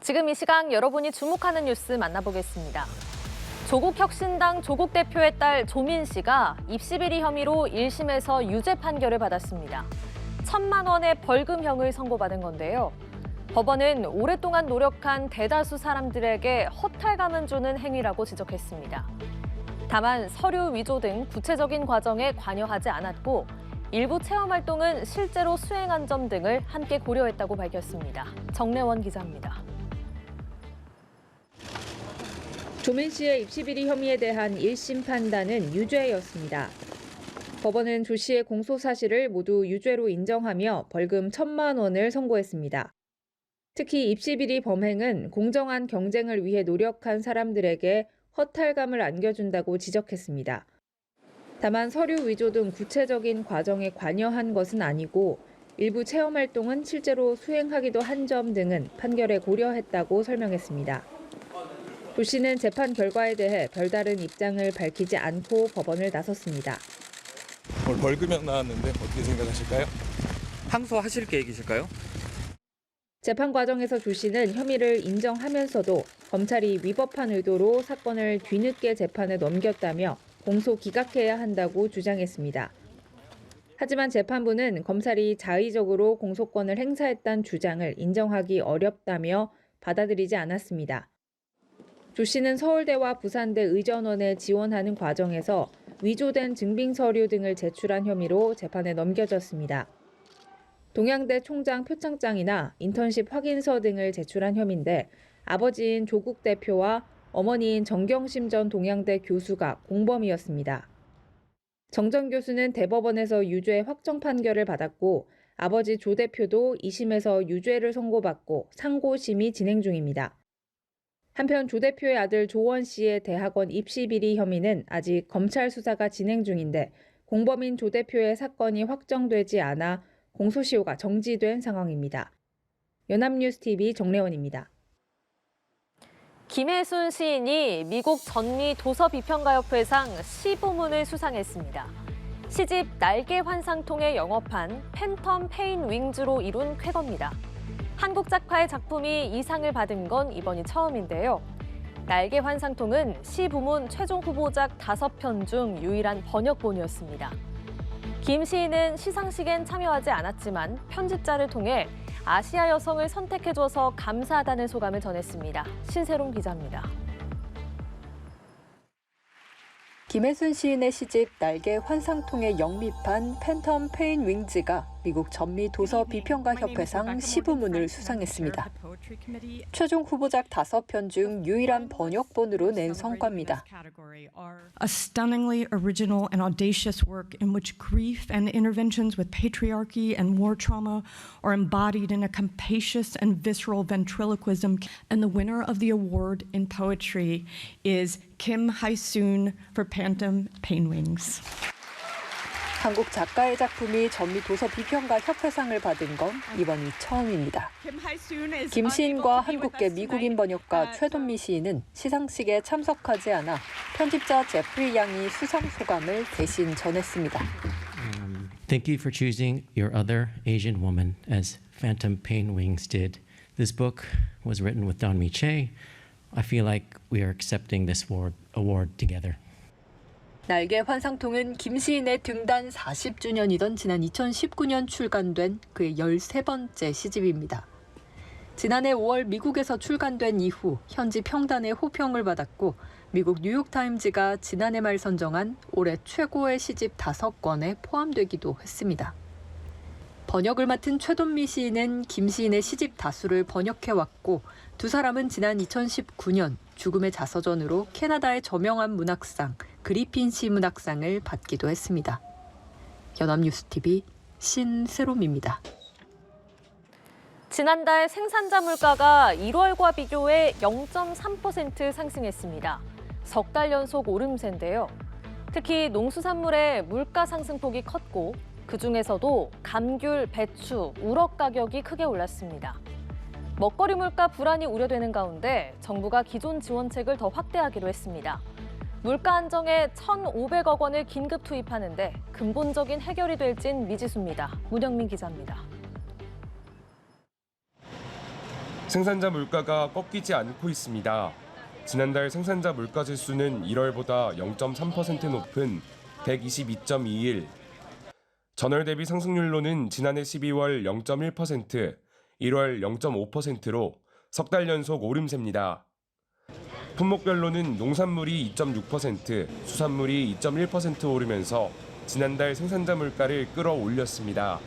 지금 이 시각 여러분이 주목하는 뉴스 만나보겠습니다. 조국혁신당 조국 대표의 딸 조민 씨가 입시비리 혐의로 1심에서 유죄 판결을 받았습니다. 1,000만 원의 벌금형을 선고받은 건데요. 법원은 오랫동안 노력한 대다수 사람들에게 허탈감을 주는 행위라고 지적했습니다. 다만 서류 위조 등 구체적인 과정에 관여하지 않았고 일부 체험 활동은 실제로 수행한 점 등을 함께 고려했다고 밝혔습니다. 정래원 기자입니다. 조민 씨의 입시비리 혐의에 대한 1심 판단은 유죄였습니다. 법원은 조 씨의 공소 사실을 모두 유죄로 인정하며 벌금 1,000만 원을 선고했습니다. 특히 입시비리 범행은 공정한 경쟁을 위해 노력한 사람들에게 허탈감을 안겨준다고 지적했습니다. 다만 서류 위조 등 구체적인 과정에 관여한 것은 아니고 일부 체험 활동은 실제로 수행하기도 한 점 등은 판결에 고려했다고 설명했습니다. 조 씨는 재판 결과에 대해 별다른 입장을 밝히지 않고 법원을 나섰습니다. 오늘 벌금형 나왔는데 어떻게 생각하실까요? 항소하실 계획이실까요? 재판 과정에서 조 씨는 혐의를 인정하면서도 검찰이 위법한 의도로 사건을 뒤늦게 재판에 넘겼다며 공소 기각해야 한다고 주장했습니다. 하지만 재판부는 검찰이 자의적으로 공소권을 행사했다는 주장을 인정하기 어렵다며 받아들이지 않았습니다. 조 씨는 서울대와 부산대 의전원에 지원하는 과정에서 위조된 증빙 서류 등을 제출한 혐의로 재판에 넘겨졌습니다. 동양대 총장 표창장이나 인턴십 확인서 등을 제출한 혐의인데 아버지인 조국 대표와 어머니인 정경심 전 동양대 교수가 공범이었습니다. 정 전 교수는 대법원에서 유죄 확정 판결을 받았고 아버지 조 대표도 2심에서 유죄를 선고받고 상고심이 진행 중입니다. 한편 조 대표의 아들 조원 씨의 대학원 입시비리 혐의는 아직 검찰 수사가 진행 중인데 공범인 조 대표의 사건이 확정되지 않아 공소시효가 정지된 상황입니다. 연합뉴스TV 정래원입니다. 김혜순 시인이 미국 전미 도서비평가협회상 시부문을 수상했습니다. 시집 날개 환상통에 영업한 팬텀 페인 윙즈로 이룬 쾌거입니다. 한국 작가의 작품이 이 상을 받은 건 이번이 처음인데요. 날개 환상통은 시 부문 최종 후보작 5편 중 유일한 번역본이었습니다. 김 시인은 시상식엔 참여하지 않았지만 편집자를 통해 아시아 여성을 선택해줘서 감사하다는 소감을 전했습니다. 신세롱 기자입니다. 김혜순 시인의 시집 날개 환상통에 영입한 팬텀 페인 윙즈가 미국 전미 도서 비평가 협회상 시부문을 수상했습니다. 최종 후보작 5편 중 유일한 번역본으로 낸 성과입니다. A stunningly original and audacious work in which grief and interventions with patriarchy and war trauma are embodied in a capacious and visceral ventriloquism. And the winner of the award in poetry is Kim Hae-soon for Phantom Pain Wings. 한국 작가의 작품이 전미 도서 비평가 협회상을 받은 건 이번이 처음입니다. 김 시인과 한국계 미국인 번역가 최돈미 시인은 시상식에 참석하지 않아 편집자 제프리 양이 수상 소감을 대신 전했습니다. Thank you for choosing your other Asian woman as Phantom Pain Wings did. This book was written with Don-Mi Chae. I feel like we are accepting this award together. 날개 환상통은 김 시인의 등단 40주년이던 지난 2019년 출간된 그의 13번째 시집입니다. 지난해 5월 미국에서 출간된 이후 현지 평단의 호평을 받았고 미국 뉴욕타임즈가 지난해 말 선정한 올해 최고의 시집 5권에 포함되기도 했습니다. 번역을 맡은 최돈미 시인은 김 시인의 시집 다수를 번역해왔고 두 사람은 지난 2019년 죽음의 자서전으로 캐나다의 저명한 문학상 그리핀 시 문학상을 받기도 했습니다. 연합뉴스TV 신세롬입니다. 지난달 생산자 물가가 1월과 비교해 0.3% 상승했습니다. 석 달 연속 오름세인데요. 특히 농수산물의 물가 상승폭이 컸고 그중에서도 감귤, 배추, 우럭 가격이 크게 올랐습니다. 먹거리 물가 불안이 우려되는 가운데 정부가 기존 지원책을 더 확대하기로 했습니다. 물가 안정에 1,500억 원을 긴급 투입하는데 근본적인 해결이 될진 미지수입니다. 문영민 기자입니다. 생산자 물가가 꺾이지 않고 있습니다. 지난달 생산자 물가 지수는 1월보다 0.3% 높은 122.21. 전월 대비 상승률로는 지난해 12월 0.1%, 1월 0.5%로 석 달 연속 오름세입니다. 품목별로는 농산물이 2.6%, 수산물이 2.1% 오르면서 지난달 생산자 물가를 끌어올렸습니다.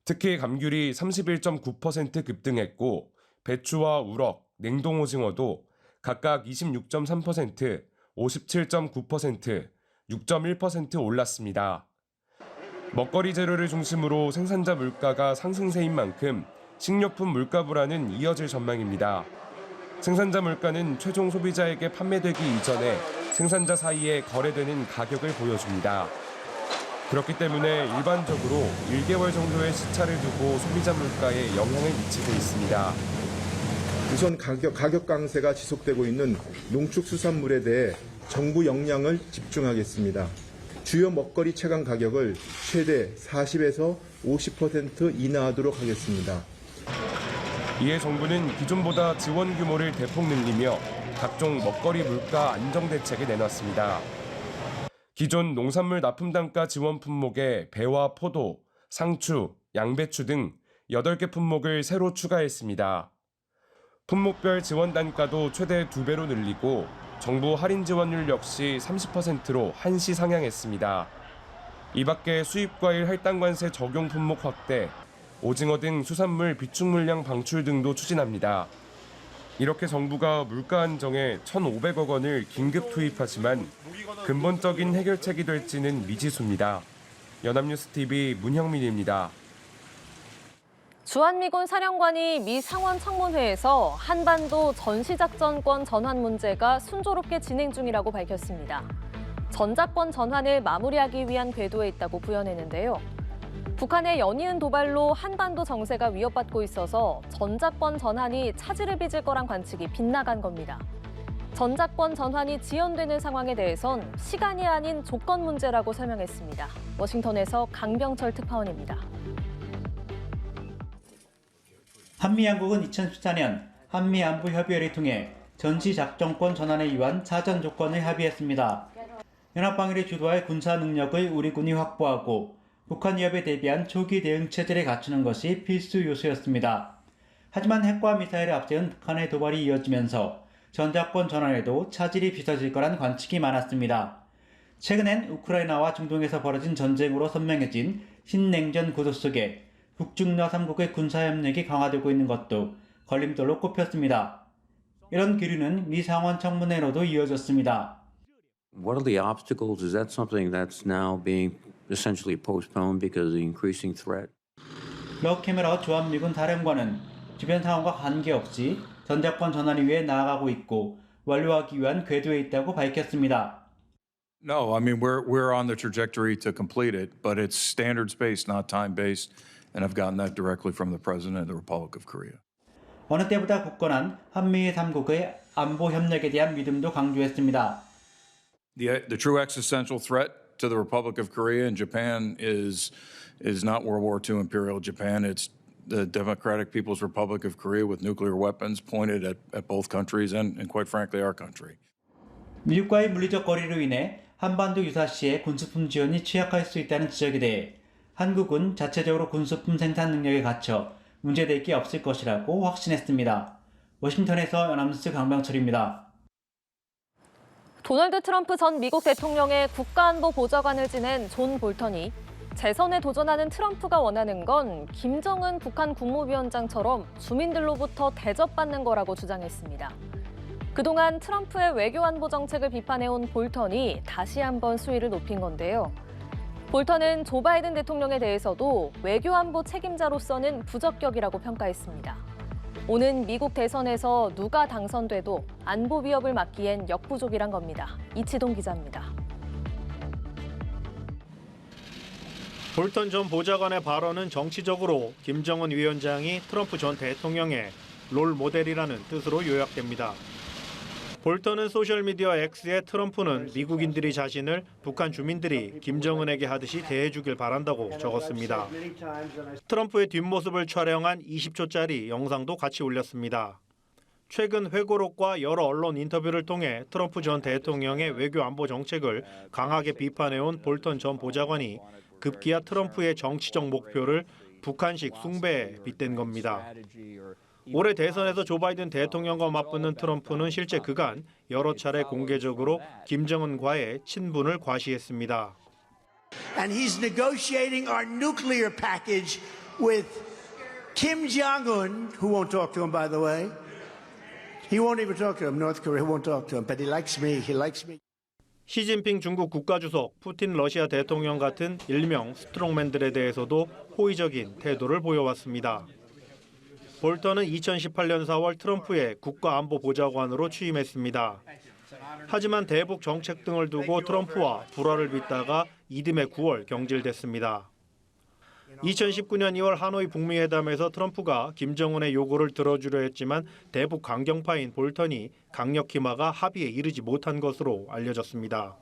특히 감귤이 31.9% 급등했고 배추와 우럭, 냉동오징어도 각각 26.3%, 57.9%, 6.1% 올랐습니다. 먹거리 재료를 중심으로 생산자 물가가 상승세인 만큼 식료품 물가 불안은 이어질 전망입니다. 생산자 물가는 최종 소비자에게 판매되기 이전에 생산자 사이에 거래되는 가격을 보여줍니다. 그렇기 때문에 일반적으로 1개월 정도의 시차를 두고 소비자 물가에 영향을 미치고 있습니다. 우선 가격 강세가 지속되고 있는 농축수산물에 대해 정부 역량을 집중하겠습니다. 주요 먹거리 체감 가격을 최대 40에서 50% 인하하도록 하겠습니다. 이에 정부는 기존보다 지원 규모를 대폭 늘리며 각종 먹거리 물가 안정 대책을 내놨습니다. 기존 농산물 납품 단가 지원 품목에 배와 포도, 상추, 양배추 등 8개 품목을 새로 추가했습니다. 품목별 지원 단가도 최대 2배로 늘리고 정부 할인 지원율 역시 30%로 한시 상향했습니다. 이 밖에 수입과일 할당관세 적용 품목 확대, 오징어 등 수산물 비축 물량 방출 등도 추진합니다. 이렇게 정부가 물가 안정에 1,500억 원을 긴급 투입하지만 근본적인 해결책이 될지는 미지수입니다. 연합뉴스TV 문형민입니다. 주한미군 사령관이 미 상원 청문회에서 한반도 전시작전권 전환 문제가 순조롭게 진행 중이라고 밝혔습니다. 전작권 전환을 마무리하기 위한 궤도에 있다고 부연했는데요. 북한의 연이은 도발로 한반도 정세가 위협받고 있어서 전작권 전환이 차질을 빚을 거란 관측이 빗나간 겁니다. 전작권 전환이 지연되는 상황에 대해선 시간이 아닌 조건 문제라고 설명했습니다. 워싱턴에서 강병철 특파원입니다. 한미양국은 2014년 한미안보협의회를 통해 전시작전권 전환에 위한 사전 조건을 합의했습니다. 연합방위를 주도할 군사 능력을 우리 군이 확보하고 북한 위협에 대비한 초기 대응 체제를 갖추는 것이 필수 요소였습니다. 하지만 핵과 미사일을 앞세운 북한의 도발이 이어지면서 전작권 전환에도 차질이 빚어질 거란 관측이 많았습니다. 최근엔 우크라이나와 중동에서 벌어진 전쟁으로 선명해진 신냉전 구도 속에 북중러 3국의 군사협력이 강화되고 있는 것도 걸림돌로 꼽혔습니다. 이런 기류는 미 상원 청문회로도 이어졌습니다. What are the obstacles? Is that something that's now being essentially postponed because of the increasing threat? 럭 캐머러 주한미군 사령관은 주변 상황과 관계없이 전작권 전환을 위해 나아가고 있고 완료하기 위한 궤도에 있다고 밝혔습니다. No, I mean we're on the trajectory to complete it, but it's standards-based, not time-based, and I've gotten that directly from the President of the Republic of Korea. 어느 때보다 굳건한 한미 3국의 안보 협력에 대한 믿음도 강조했습니다. The true existential threat to the Republic of Korea and Japan is not World War II Imperial Japan. It's the Democratic People's Republic of Korea with nuclear weapons pointed at both countries and quite frankly our country. 미국과의 물리적 거리로 인해 한반도 유사시에 군수품 지원이 취약할 수 있다는 지적에 대해 한국은 자체적으로 군수품 생산 능력에 갖춰 문제될 게 없을 것이라고 확신했습니다. 워싱턴에서 연합뉴스 강병철입니다. 도널드 트럼프 전 미국 대통령의 국가안보 보좌관을 지낸 존 볼턴이 재선에 도전하는 트럼프가 원하는 건 김정은 북한 국무위원장처럼 주민들로부터 대접받는 거라고 주장했습니다. 그동안 트럼프의 외교안보 정책을 비판해온 볼턴이 다시 한번 수위를 높인 건데요. 볼턴은 조 바이든 대통령에 대해서도 외교안보 책임자로서는 부적격이라고 평가했습니다. 오는 미국 대선에서 누가 당선돼도 안보 위협을 막기엔 역부족이란 겁니다. 이치동 기자입니다. 볼턴 전 보좌관의 발언은 정치적으로 김정은 위원장이 트럼프 전 대통령의 롤 모델이라는 뜻으로 요약됩니다. 볼턴은 소셜미디어 X에 트럼프는 미국인들이 자신을 북한 주민들이 김정은에게 하듯이 대해주길 바란다고 적었습니다. 트럼프의 뒷모습을 촬영한 20초짜리 영상도 같이 올렸습니다. 최근 회고록과 여러 언론 인터뷰를 통해 트럼프 전 대통령의 외교 안보 정책을 강하게 비판해온 볼턴 전 보좌관이 급기야 트럼프의 정치적 목표를 북한식 숭배에 빗댄 겁니다. 올해 대선에서 조 바이든 대통령과 맞붙는 트럼프는 실제 그간 여러 차례 공개적으로 김정은과의 친분을 과시했습니다. And he's negotiating our nuclear package with Kim Jong-un, who won't talk to him, by the way. He won't even talk to him. North Korea won't talk to him, but he likes me. He likes me. 시진핑 중국 국가주석, 푸틴 러시아 대통령 같은 일명 스트롱맨들에 대해서도 호의적인 태도를 보여왔습니다. 볼턴은 2018년 4월 트럼프의 국가안보보좌관으로 취임했습니다. 하지만 대북 정책 등을 두고 트럼프와 불화를 빚다가 이듬해 9월 경질됐습니다. 2019년 2월 하노이 북미회담에서 트럼프가 김정은의 요구를 들어주려 했지만 대북 강경파인 볼턴이 강력히 막아 합의에 이르지 못한 것으로 알려졌습니다.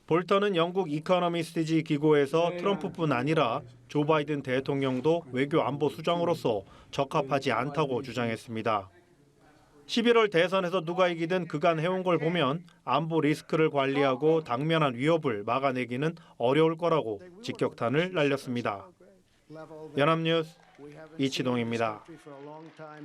볼턴은 영국 이코노미스트 기고에서 트럼프뿐 아니라 조 바이든 대통령도 외교 안보 수장으로서 적합하지 않다고 주장했습니다. 11월 대선에서 누가 이기든 그간 해온 걸 보면 안보 리스크를 관리하고 당면한 위협을 막아내기는 어려울 거라고 직격탄을 날렸습니다. 연합뉴스 이치동입니다.